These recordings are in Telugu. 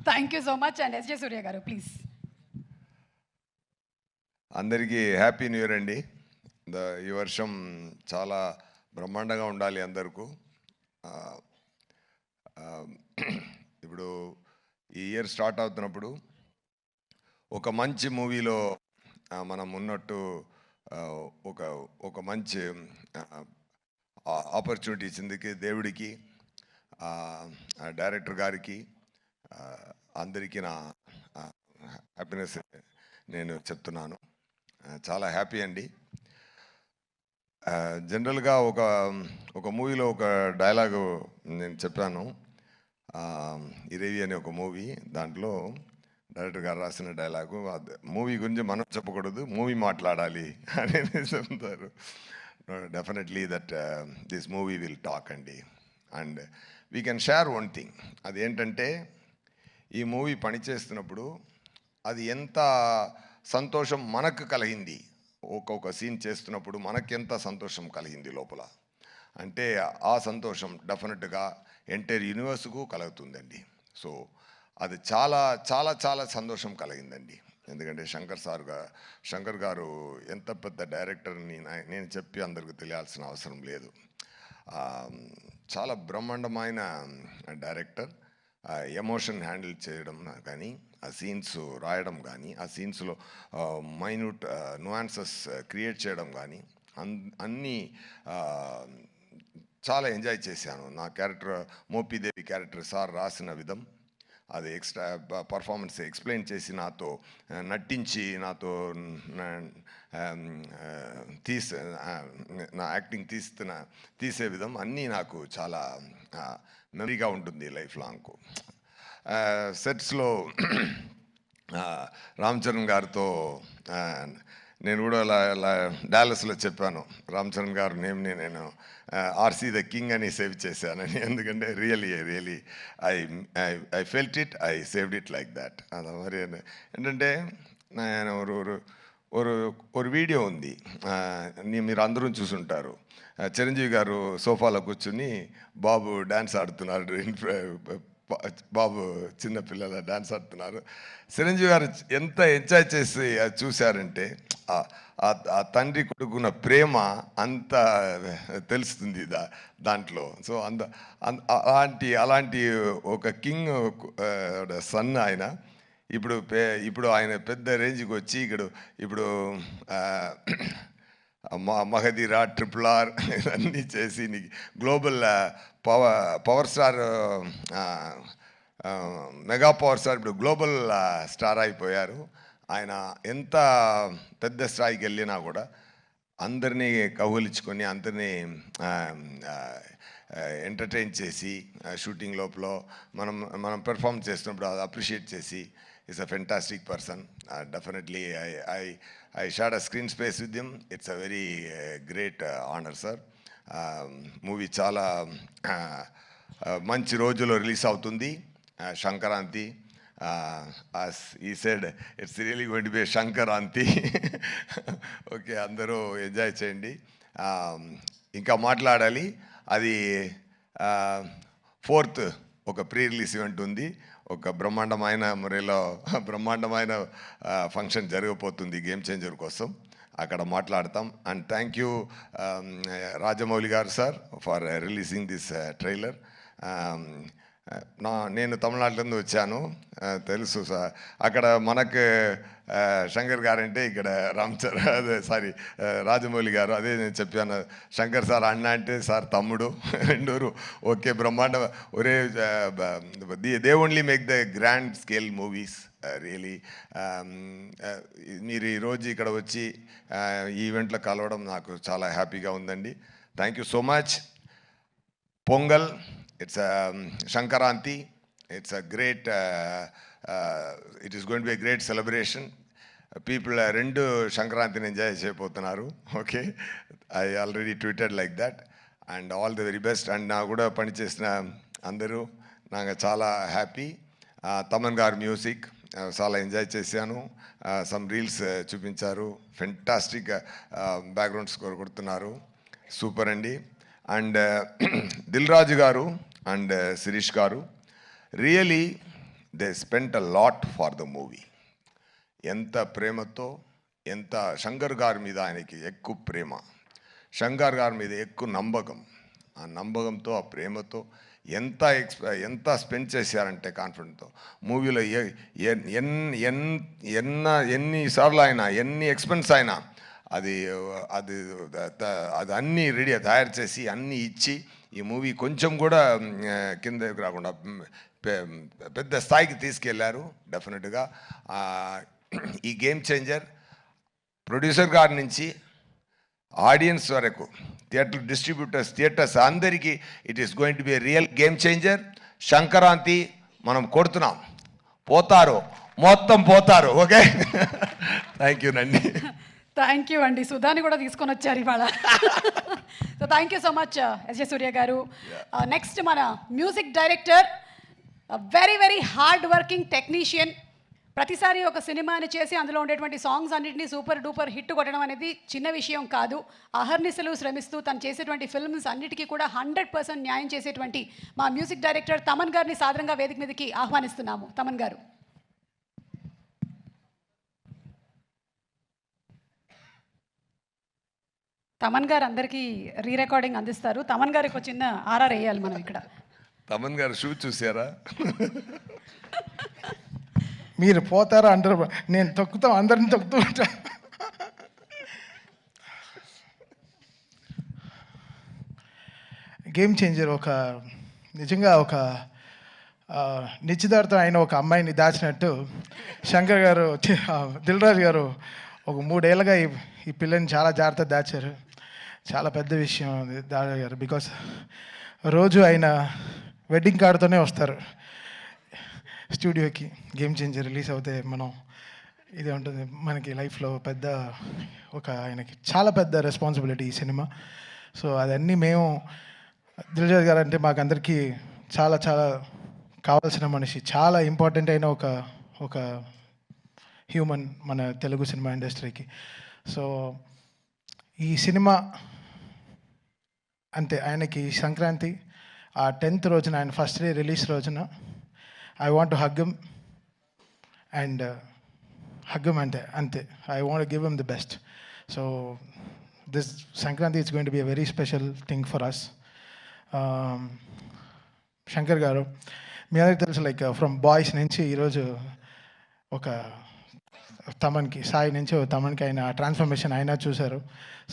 Thank you so much. And SJ Surya garu please. అందరికీ హ్యాపీ న్యూ ఇయర్ అండి. ఈ వర్షం చాలా బ్రహ్మాండంగా ఉండాలి అందరికీ. ఇప్పుడు ఈ ఇయర్ స్టార్ట్ అవుతున్నప్పుడు ఒక మంచి మూవీలో మనం ఉన్నట్టు ఒక ఒక మంచి ఆపర్చునిటీ ఇచ్చిందికి దేవుడికి, డైరెక్టర్ గారికి, అందరికీ నా హ్యాపీనెస్ నేను చెప్తున్నాను. చాలా హ్యాపీ అండి. జనరల్గా ఒక మూవీలో ఒక డైలాగు నేను చెప్పాను. ఇరేవి అనే ఒక మూవీ, దాంట్లో డైరెక్టర్ గారు రాసిన డైలాగు, మూవీ గురించి మనం చెప్పకూడదు, మూవీ మాట్లాడాలి అనేది చెప్తారు. Definitely that this movie will talk అండి. And we can share one thing. అదేంటంటే, ఈ మూవీ పనిచేస్తున్నప్పుడు అది ఎంత సంతోషం మనకు కలిగింది, ఒక్కొక్క సీన్ చేస్తున్నప్పుడు మనకెంత సంతోషం కలిగింది లోపల అంటే, ఆ సంతోషం డెఫినెట్గా ఎంటైర్ యూనివర్స్కు కలుగుతుందండి. సో అది చాలా చాలా చాలా సంతోషం కలిగిందండి. ఎందుకంటే శంకర్ గారు ఎంత పెద్ద డైరెక్టర్ని నేను చెప్పి అందరికి తెలియాల్సిన అవసరం లేదు. చాలా బ్రహ్మాండమైన డైరెక్టర్. ఎమోషన్ హ్యాండిల్ చేయడం కానీ, ఆ సీన్స్ రాయడం కానీ, ఆ సీన్స్లో మైన్యూట్ నువాన్సెస్ క్రియేట్ చేయడం కానీ, అన్నీ చాలా ఎంజాయ్ చేశాను. నా క్యారెక్టర్ మోపిదేవి క్యారెక్టర్ సార్ రాసిన విధం, అది ఎక్స్ట్రా పర్ఫార్మెన్స్ ఎక్స్ప్లెయిన్ చేసి నాతో నటించి నాతో నా యాక్టింగ్ తీసే విధం అన్నీ నాకు చాలా మెమరీగా ఉంటుంది లైఫ్ లాంగ్. సెట్స్లో రామ్ చరణ్ గారితో నేను కూడా డాలస్లో చెప్పాను, రామ్ చరణ్ గారు నేమ్ని నేను ఆర్సీ ద కింగ్ అని సేవ్ చేశానని. ఎందుకంటే really I felt it, I saved it like that. అది మరి ఏంటంటే, నేను ఒక వీడియో ఉంది, మీరు అందరూ చూసుంటారు. చిరంజీవి గారు సోఫాలో కూర్చుని బాబు డ్యాన్స్ ఆడుతున్నారు, బాబు చిన్నపిల్లల డ్యాన్స్ ఆడుతున్నారు. చిరంజీవి గారు ఎంత ఎంజాయ్ చేసి అది చూశారంటే, ఆ తండ్రి కొడుకున్న ప్రేమ అంత తెలుస్తుంది దాంట్లో. సో అలాంటి ఒక కింగ్ సన్ ఆయన. ఇప్పుడు ఆయన పెద్ద రేంజ్కి వచ్చి ఇప్పుడు మహదీరా, RRR ఇవన్నీ చేసి global power star, mega power star, ఇప్పుడు గ్లోబల్ స్టార్ అయిపోయారు. ఆయన ఎంత పెద్ద స్థాయికి వెళ్ళినా కూడా అందరినీ కౌగిలించుకొని, అందరినీ ఎంటర్టైన్ చేసి, షూటింగ్ లోపల మనం పెర్ఫామ్ చేస్తున్నప్పుడు అది అప్రిషియేట్ చేసి, is a fantastic person. Definitely I shared a screen space with him. It's a very great honor, sir. Movie చాలా మంచి రోజులో రిలీజ్ అవుతుంది, Sankranti. as he said, it's really going to be a Sankranti. Okay, అందరూ ఎంజాయ్ చేయండి. ఇంకా మాట్లాడాలి. అది 4th ఒక ప్రీ రిలీజ్ ఈవెంట్ ఉంది. ఒక బ్రహ్మాండమైన మురేలో బ్రహ్మాండమైన ఫంక్షన్ జరగబోతుంది గేమ్ చేంజర్ కోసం, అక్కడ మాట్లాడతాం. అండ్ థ్యాంక్ యూ రాజమౌళి గారు sir for releasing this trailer. నేను తమిళనాడులో వచ్చాను, తెలుసు సార్. అక్కడ మనకు శంకర్ గారు అంటే ఇక్కడ రాజమౌళి గారు, అదే నేను చెప్పాను. శంకర్ సార్ అన్న అంటే సార్ తమ్ముడు, రెండూరు ఓకే, బ్రహ్మాండ. ఒరే, they only make the grand scale movies really. మీరు ఈరోజు ఇక్కడ వచ్చి ఈ ఈవెంట్లో కలవడం నాకు చాలా హ్యాపీగా ఉందండి. Thank you so much. Pongal, it's a Shankaranti. It's a great, it is going to be a great celebration. People rendu Shankarantini enjoy cheyabothunnaru. Okay, I already tweeted like that. And all the very best. And na kuda pani chesina andaru naga chaala happy. Taman garu music చాలా ఎంజాయ్ చేశాను. సమ్ రీల్స్ చూపించారు, ఫెంటాస్టిక్ బ్యాక్గ్రౌండ్ స్కోర్ కొడుతున్నారు, సూపర్ అండి. అండ్ దిల్ రాజు గారు అండ్ శిరీష్ గారు, really they spent a lot for the movie. ఎంత ప్రేమతో, ఎంత శంకర్ గారి మీద ఆయనకి ఎక్కువ ప్రేమ, శంకర్ గారి మీద ఎక్కువ నమ్మకం, ఆ నమ్మకంతో ఆ ప్రేమతో ఎంత స్పెండ్ చేశారంటే కాన్ఫిడెంట్తో మూవీలో ఎన్నిసార్లు అయినా ఎన్ని ఎక్స్పెన్స్ అయినా అది అది అది అన్నీ రెడీ తయారు చేసి అన్నీ ఇచ్చి ఈ మూవీ కొంచెం కూడా కిందకి రాకుండా పెద్ద స్థాయికి తీసుకెళ్లారు. డెఫినెట్గా ఈ గేమ్ చేంజర్ ప్రొడ్యూసర్ గారి నుంచి ఆడియన్స్ వరకు, థియేటర్ డిస్ట్రిబ్యూటర్స్, థియేటర్స్ అందరికీ it is going to be real game changer. Sankranti మనం కొడుతున్నాం, పోతారు, మొత్తం పోతారు. ఓకే, థ్యాంక్ యూ నండి. థ్యాంక్ యూ అండి. సుధాని కూడా తీసుకొని వచ్చారు ఇవాళ. So thank you so much SJ Surya garu. Next మన music director, very very hard working technician. ప్రతిసారి ఒక సినిమాని చేసి అందులో ఉండేటువంటి సాంగ్స్ అన్నింటినీ సూపర్ డూపర్ హిట్ కొట్టడం అనేది చిన్న విషయం కాదు. అహర్నిశలు శ్రమిస్తూ తను చేసేటువంటి ఫిల్మ్స్ అన్నిటికీ కూడా 100% న్యాయం చేసేటువంటి మా మ్యూజిక్ డైరెక్టర్ తమన్ గారిని సాదరంగా వేదిక మీదకి ఆహ్వానిస్తున్నాము. తమన్ గారు. తమన్ గారు అందరికీ రీ రికార్డింగ్ అందిస్తారు. తమన్ గారికి ఒక చిన్న ఆర్ఆర్ వేయాలి మనం ఇక్కడ. తమన్ గారు షూ చూసారా? మీరు పోతారా అంటారు, నేను తొక్కుతాం, అందరిని తొక్కుతూ ఉంటా. గేమ్ చేంజర్ నిజంగా ఒక నిశ్చితార్థం అయిన ఒక అమ్మాయిని దాచినట్టు శంకర్ గారు, దిల్ రాజు గారు ఒక 3 ఏళ్ళగా ఈ పిల్లని చాలా జాగ్రత్తగా దాచారు. చాలా పెద్ద విషయం దాచారు. బికాస్ రోజు ఆయన వెడ్డింగ్ కార్డుతోనే వస్తారు స్టూడియోకి. గేమ్ చేంజర్ రిలీజ్ అవుతే మనం ఇదే ఉంటుంది మనకి లైఫ్లో పెద్ద ఆయనకి చాలా పెద్ద రెస్పాన్సిబిలిటీ ఈ సినిమా. సో అదన్నీ మేము దిల్రాజు గారు అంటే మాకు అందరికీ చాలా చాలా కావాల్సిన మనిషి, చాలా ఇంపార్టెంట్ అయిన ఒక హ్యూమన్ మన తెలుగు సినిమా ఇండస్ట్రీకి. సో ఈ సినిమా అంతే, ఆయనకి సంక్రాంతి ఆ 10th రోజున, ఆయన ఫస్ట్ డే రిలీజ్ రోజున I want to hug him and అంతే I want give him the best. So this Sankranti it's going to be a very special thing for us. Shankar garu మీ అందరికీ తెలుసు, లైక్ ఫ్రమ్ బాయ్స్ నుంచి ఈరోజు ఒక సాయి నుంచి తమన్కి ఆయన ట్రాన్స్ఫర్మేషన్ అయినా చూశారు.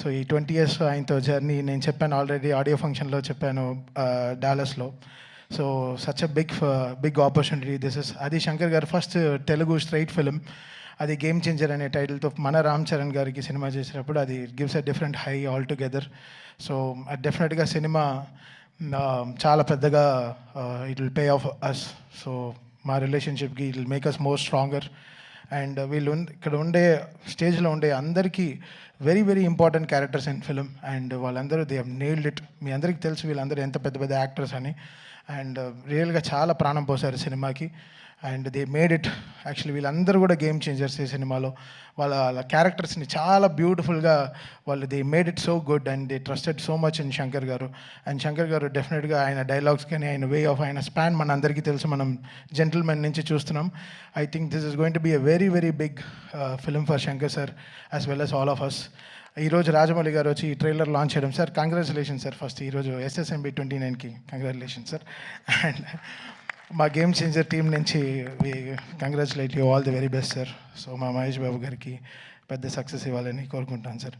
సో ఈ 20 years ఆయనతో జర్నీ నేను చెప్పాను ఆల్రెడీ, ఆడియో ఫంక్షన్లో చెప్పాను డాలస్లో. So such a big opportunity this is. అది Shankar garu first Telugu straight film, అది గేమ్ చేంజర్ అనే టైటిల్తో మన రామ్ చరణ్ గారికి సినిమా చేసినప్పుడు అది gives a different high altogether. సో డెఫినెట్గా సినిమా చాలా పెద్దగా it will pay off us. So మా రిలేషన్షిప్కి it will make us more stronger. And ఇక్కడ ఉండే స్టేజ్లో ఉండే అందరికీ very very important characters in film. And వాళ్ళందరూ దే హ్యావ్ నెయిల్డ్ ఇట్. మీ అందరికీ తెలుసు వీళ్ళందరూ ఎంత పెద్ద పెద్ద యాక్టర్స్ అని. అండ్ రియల్గా చాలా ప్రాణం పోసారు సినిమాకి. And they made it. Actually వీళ్ళందరూ కూడా గేమ్ చేంజర్స్ ఈ సినిమాలో. వాళ్ళ క్యారెక్టర్స్ని చాలా బ్యూటిఫుల్గా they made it so good and they trusted so much in Shankar గారు. అండ్ శంకర్ గారు డెఫినెట్గా ఆయన డైలాగ్స్ కానీ ఆయన వే ఆఫ్ ఆయన స్పాన్ మన అందరికీ తెలుసు, మనం జెంటిల్మెన్ నుంచి చూస్తున్నాం. I think this is going to be a very very big film for Shankar sir as well as all of us. ఈరోజు రాజమౌళి గారు వచ్చి ఈ ట్రైలర్ లాంచ్ చేయడం, సార్ కంగ్రాచులేషన్ సార్. ఫస్ట్ ఈరోజు SSMB 29కి కంగ్రాచులేషన్ సార్. అండ్ మా గేమ్ చేంజర్ టీం నుంచి we congratulate you all the very best sir. So మా మహేష్ బాబు గారికి పెద్ద సక్సెస్ ఇవ్వాలని కోరుకుంటాను సార్.